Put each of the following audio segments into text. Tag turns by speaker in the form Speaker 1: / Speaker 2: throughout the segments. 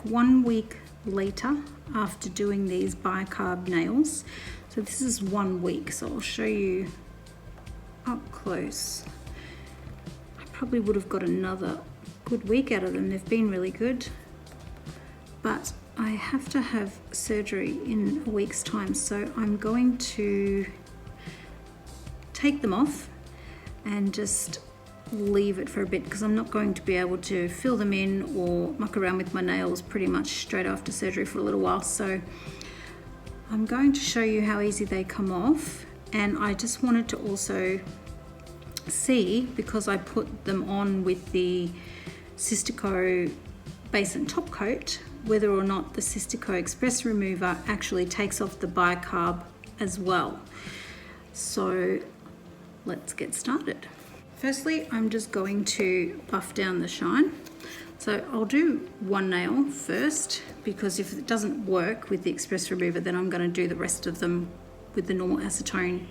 Speaker 1: 1 week later after doing these bicarb nails. So this is 1 week, so I'll show you up close. I probably would have got another good week out of them. They've been really good, but I have to have surgery in a week's time, so I'm going to take them off and just leave it for a bit, because I'm not going to be able to fill them in or muck around with my nails pretty much straight after surgery for a little while. So I'm going to show you how easy they come off, and I just wanted to also see, because I put them on with the Cystico base and top coat, whether or not the Cystico Express Remover actually takes off the bicarb as well. So let's get started. Firstly, I'm just going to buff down the shine. So I'll do one nail first, because if it doesn't work with the Express Remover, then I'm going to do the rest of them with the normal acetone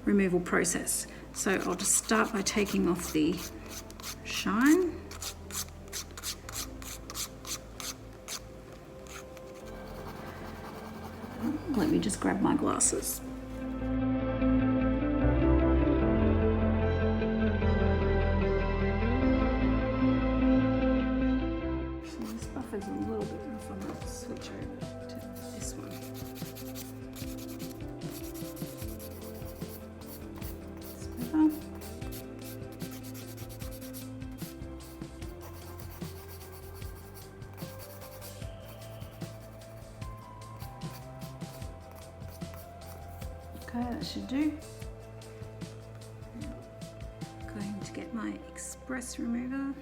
Speaker 1: removal process. So I'll just start by taking off the shine. Let me just grab my glasses. Is a little bit rough. I'm going to switch over to this one. It's better. Okay, that should do. Now, going to get my Express Remover.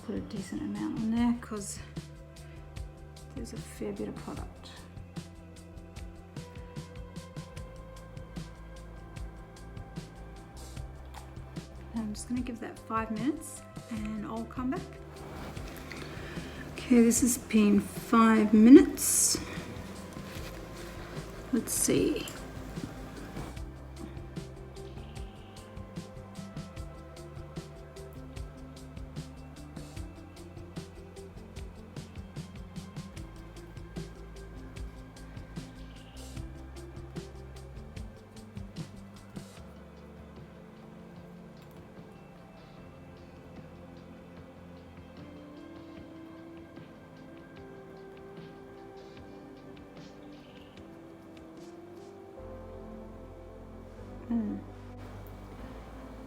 Speaker 1: Put a decent amount on there because there's a fair bit of product. I'm just going to give that 5 minutes and I'll come back. Okay, this has been 5 minutes. Let's see.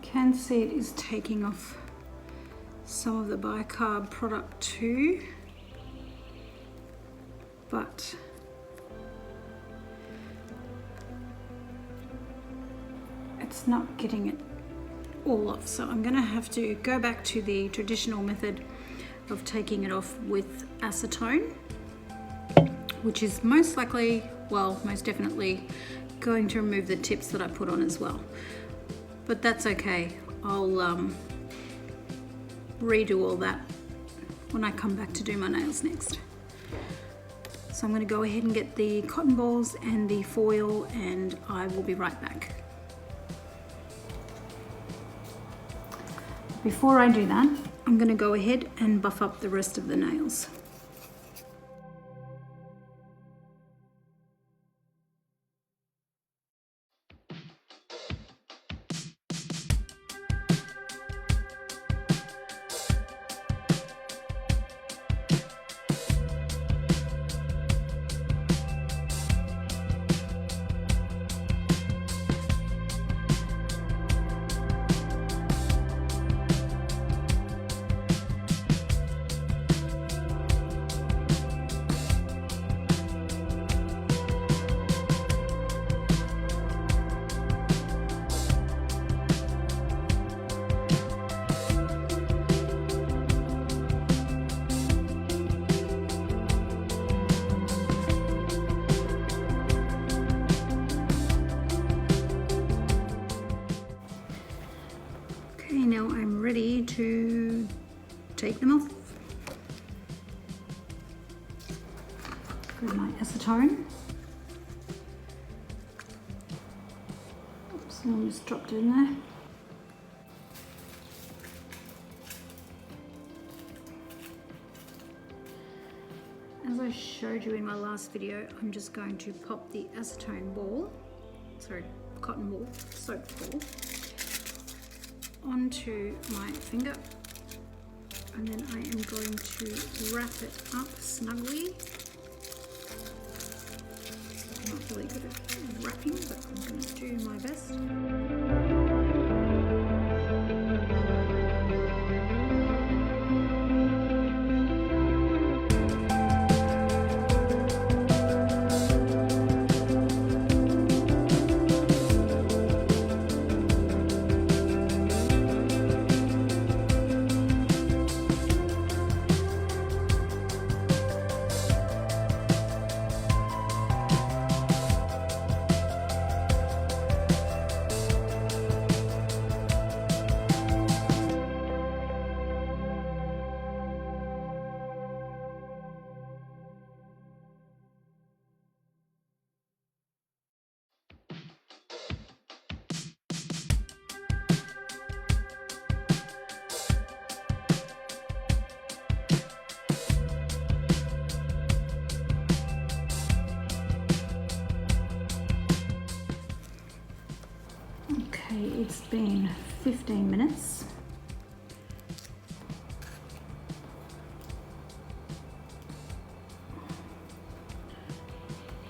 Speaker 1: Can see it is taking off some of the bicarb product too, but it's not getting it all off. So I'm going to have to go back to the traditional method of taking it off with acetone, which is most likely, well, most definitely going to remove the tips that I put on as well. But that's okay. I'll redo all that when I come back to do my nails next. So I'm going to go ahead and get the cotton balls and the foil, and I will be right back. Before I do that, I'm going to go ahead and buff up the rest of the nails. Okay, now I'm ready to take them off. Grab my acetone. Oops, I just dropped it in there. As I showed you in my last video, I'm just going to pop the acetone ball, sorry, cotton ball, soap ball, onto my finger, and then I am going to wrap it up snugly. I'm not really good at wrapping, but I'm going to do my best. Okay, it's been 15 minutes.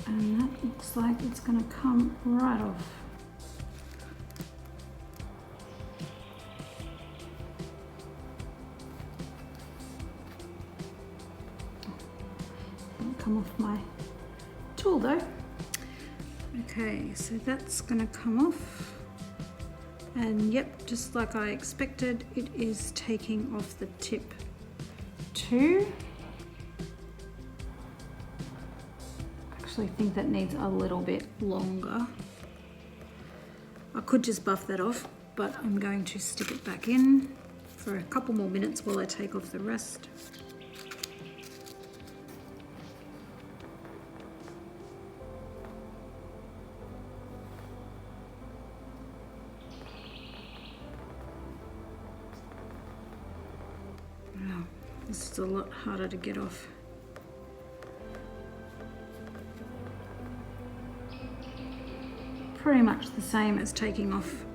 Speaker 1: And that looks like it's going to come right off. Didn't come off my tool though. Okay, so that's going to come off. And yep, just like I expected, it is taking off the tip too. I actually think that needs a little bit longer. I could just buff that off, but I'm going to stick it back in for a couple more minutes while I take off the rest. Wow, this is a lot harder to get off. Pretty much the same as taking off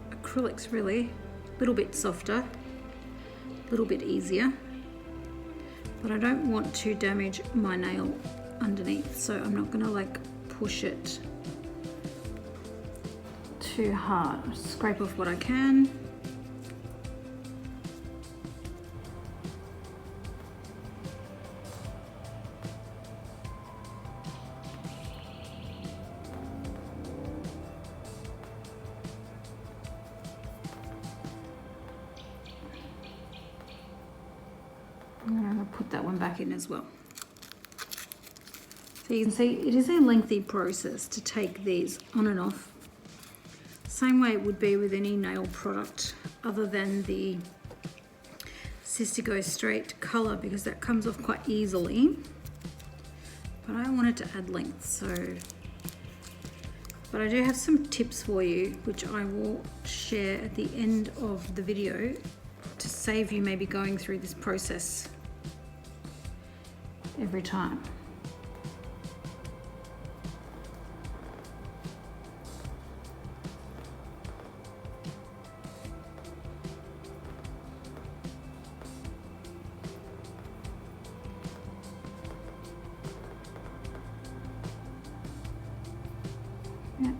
Speaker 1: acrylics, really. A little bit softer, a little bit easier, but I don't want to damage my nail underneath, so I'm not gonna like push it too hard. I'll scrape off what I can. I'm going to put that one back in as well. So you can see it is a lengthy process to take these on and off. Same way it would be with any nail product other than the Sister Go Straight colour, because that comes off quite easily. But I wanted to add length, so. But I do have some tips for you, which I will share at the end of the video to save you maybe going through this process every time. Yeah.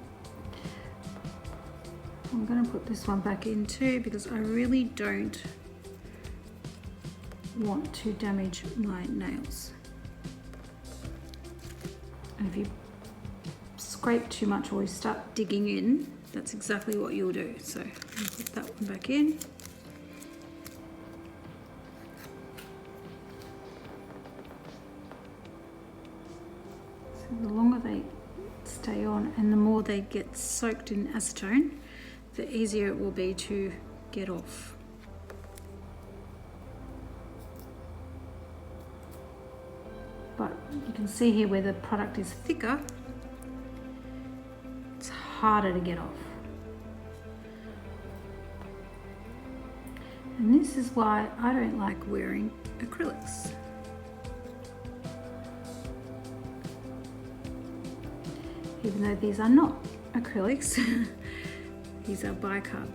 Speaker 1: I'm going to put this one back in too, because I really don't want to damage my nails. And if you scrape too much or you start digging in, that's exactly what you'll do. So I'll put that one back in. So the longer they stay on and the more they get soaked in acetone, the easier it will be to get off. But you can see here where the product is thicker, it's harder to get off. And this is why I don't like wearing acrylics. Even though these are not acrylics, these are bicarb.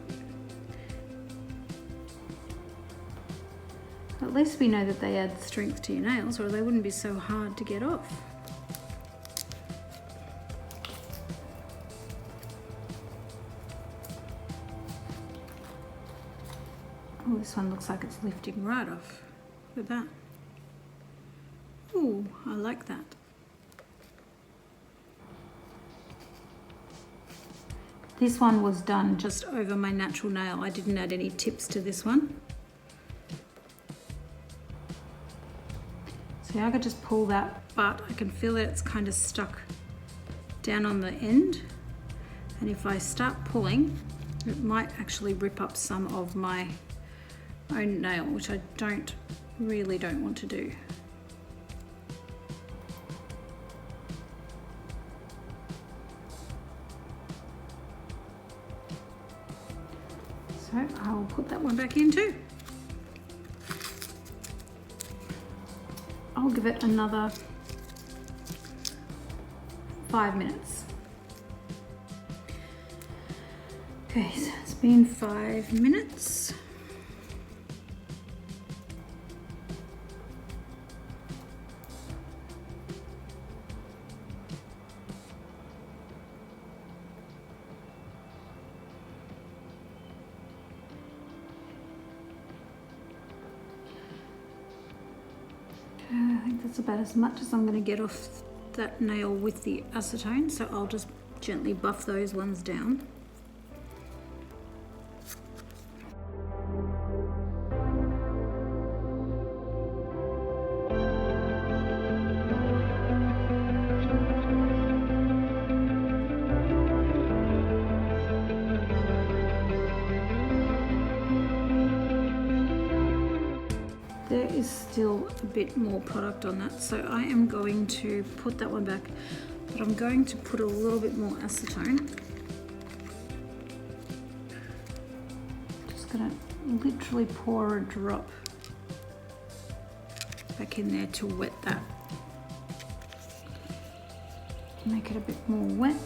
Speaker 1: At least we know that they add strength to your nails, or they wouldn't be so hard to get off. Oh, this one looks like it's lifting right off. Look at that. Oh, I like that. This one was done just over my natural nail. I didn't add any tips to this one. See, I could just pull that, but I can feel that it's kind of stuck down on the end. And if I start pulling, it might actually rip up some of my own nail, which I really don't want to do. So I will put that one back in too. I'll give it another 5 minutes. Okay, so it's been 5 minutes. I think that's about as much as I'm going to get off that nail with the acetone, so I'll just gently buff those ones down. There is still a bit more product on that, so I am going to put that one back, but I'm going to put a little bit more acetone. Just gonna literally pour a drop back in there to wet that. Make it a bit more wet.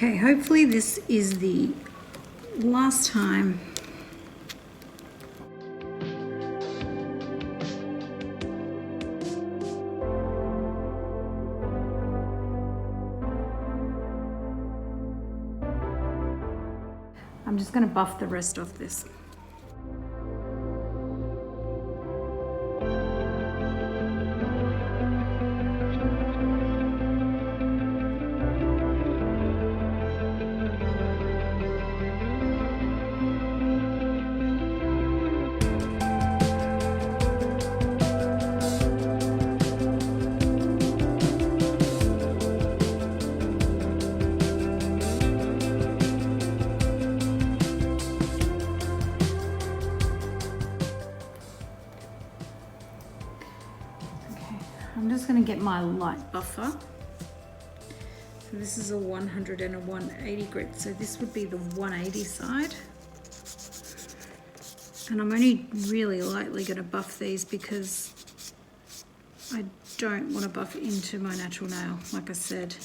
Speaker 1: Okay, hopefully this is the last time. I'm just going to buff the rest of this. I'm just going to get my light buffer. So this is a 100 and a 180 grit, so this would be the 180 side. And I'm only really lightly going to buff these because I don't want to buff into my natural nail, like I said.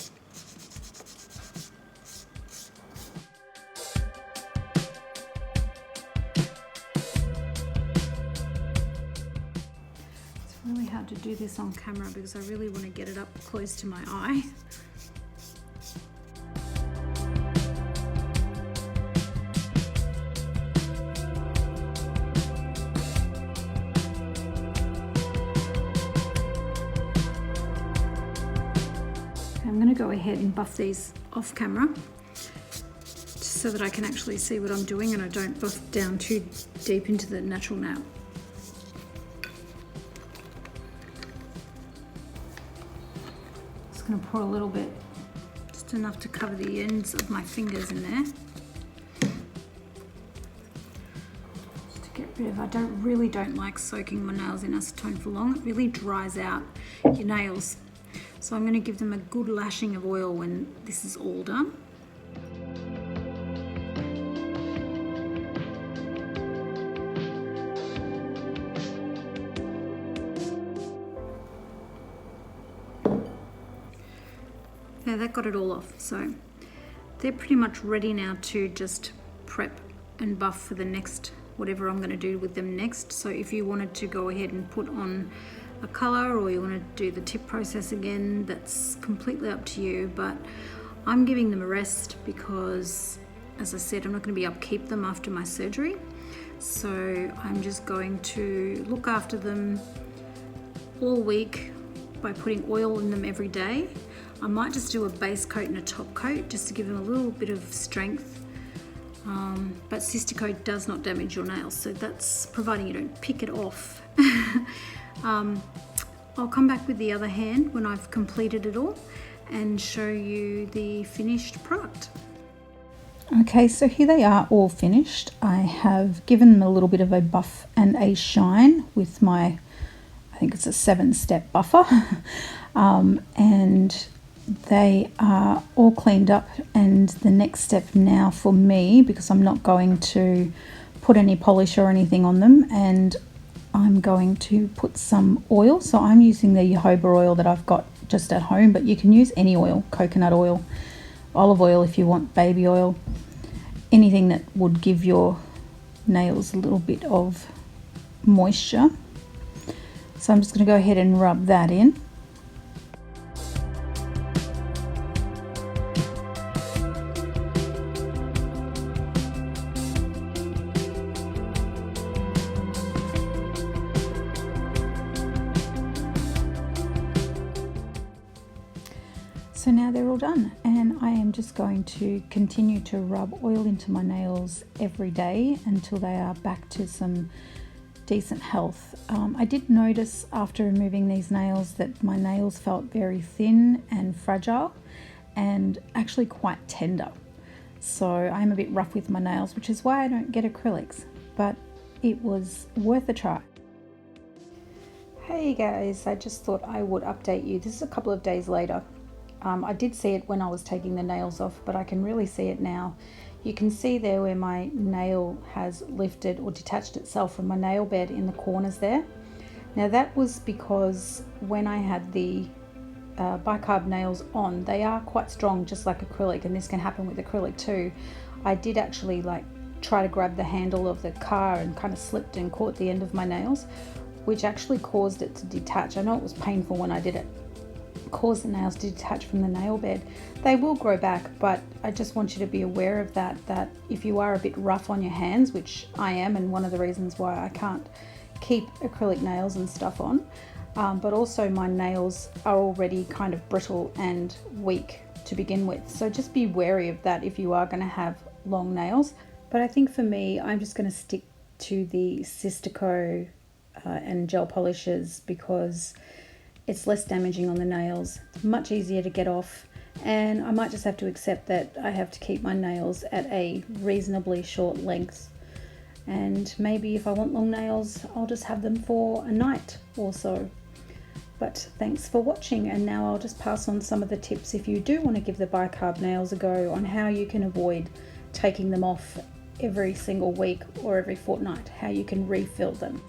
Speaker 1: It's really hard to do this on camera because I really want to get it up close to my eye. I'm going to go ahead and buff these off camera just so that I can actually see what I'm doing and I don't buff down too deep into the natural nail. Just going to pour a little bit, just enough to cover the ends of my fingers in there. Just to get rid of, I really don't like soaking my nails in acetone for long. It really dries out your nails. So I'm going to give them a good lashing of oil when this is all done. There, that got it all off. So they're pretty much ready now to just prep and buff for the next, whatever I'm going to do with them next. So if you wanted to go ahead and put on a color or you want to do the tip process again, that's completely up to you, but I'm giving them a rest because, as I said, I'm not going to be upkeep them after my surgery, so I'm just going to look after them all week by putting oil in them every day. I might just do a base coat and a top coat just to give them a little bit of strength, but Sistico does not damage your nails, so that's providing you don't pick it off. I'll come back with the other hand when I've completed it all and show you the finished product. Okay, so here they are all finished. I have given them a little bit of a buff and a shine with my, I think it's a 7-step buffer, and they are all cleaned up. And the next step now for me, because I'm not going to put any polish or anything on them, and I'm going to put some oil. So I'm using the jojoba oil that I've got just at home, but you can use any oil, coconut oil, olive oil if you want, baby oil, anything that would give your nails a little bit of moisture. So I'm just going to go ahead and rub that in. So now they're all done, and I am just going to continue to rub oil into my nails every day until they are back to some decent health. I did notice after removing these nails that my nails felt very thin and fragile and actually quite tender. So I'm a bit rough with my nails, which is why I don't get acrylics, but it was worth a try. Hey guys, I just thought I would update you. This is a couple of days later. I did see it when I was taking the nails off, but I can really see it now. You can see there where my nail has lifted or detached itself from my nail bed in the corners there. Now that was because when I had the bicarb nails on, they are quite strong, just like acrylic, and this can happen with acrylic too. I did actually try to grab the handle of the car and kind of slipped and caught the end of my nails, which actually caused it to detach. I know it was painful when I did it. Cause the nails to detach from the nail bed. They will grow back, but I just want you to be aware of that if you are a bit rough on your hands, which I am, and one of the reasons why I can't keep acrylic nails and stuff on, but also my nails are already kind of brittle and weak to begin with, so just be wary of that if you are going to have long nails. But I think for me, I'm just going to stick to the Sistico and gel polishes because it's less damaging on the nails, much easier to get off, and I might just have to accept that I have to keep my nails at a reasonably short length, and maybe if I want long nails I'll just have them for a night or so. But thanks for watching, and now I'll just pass on some of the tips if you do want to give the bicarb nails a go on how you can avoid taking them off every single week or every fortnight, how you can refill them.